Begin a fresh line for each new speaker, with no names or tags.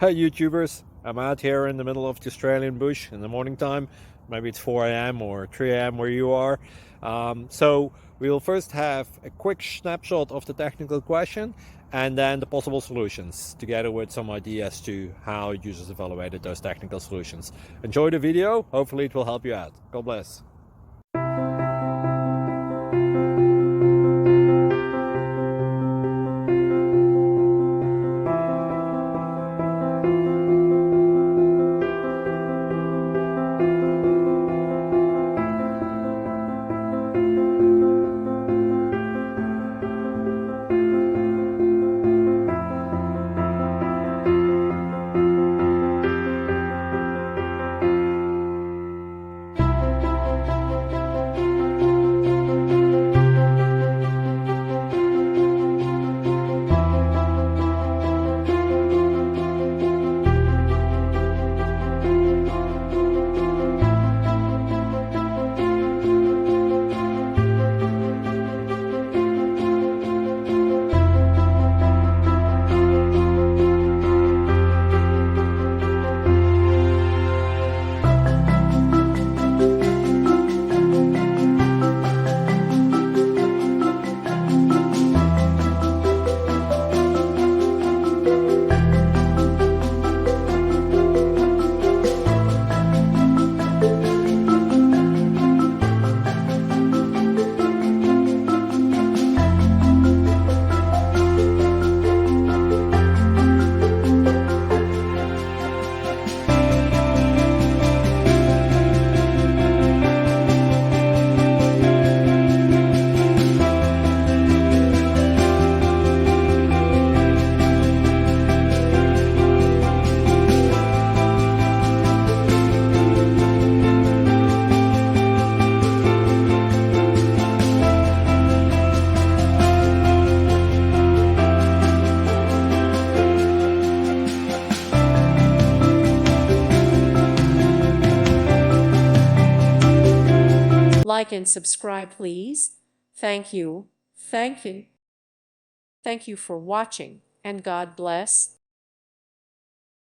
Hey YouTubers, I'm out here in the middle of the Australian bush in the morning time. Maybe it's 4 a.m. or 3 a.m. where you are. So we'll first have a quick snapshot of the technical question and then the possible solutions, together with some ideas to how users evaluated those technical solutions. Enjoy the video, hopefully it will help you out. God bless.
Like and subscribe, please. Thank you. Thank you. Thank you for watching, and God bless.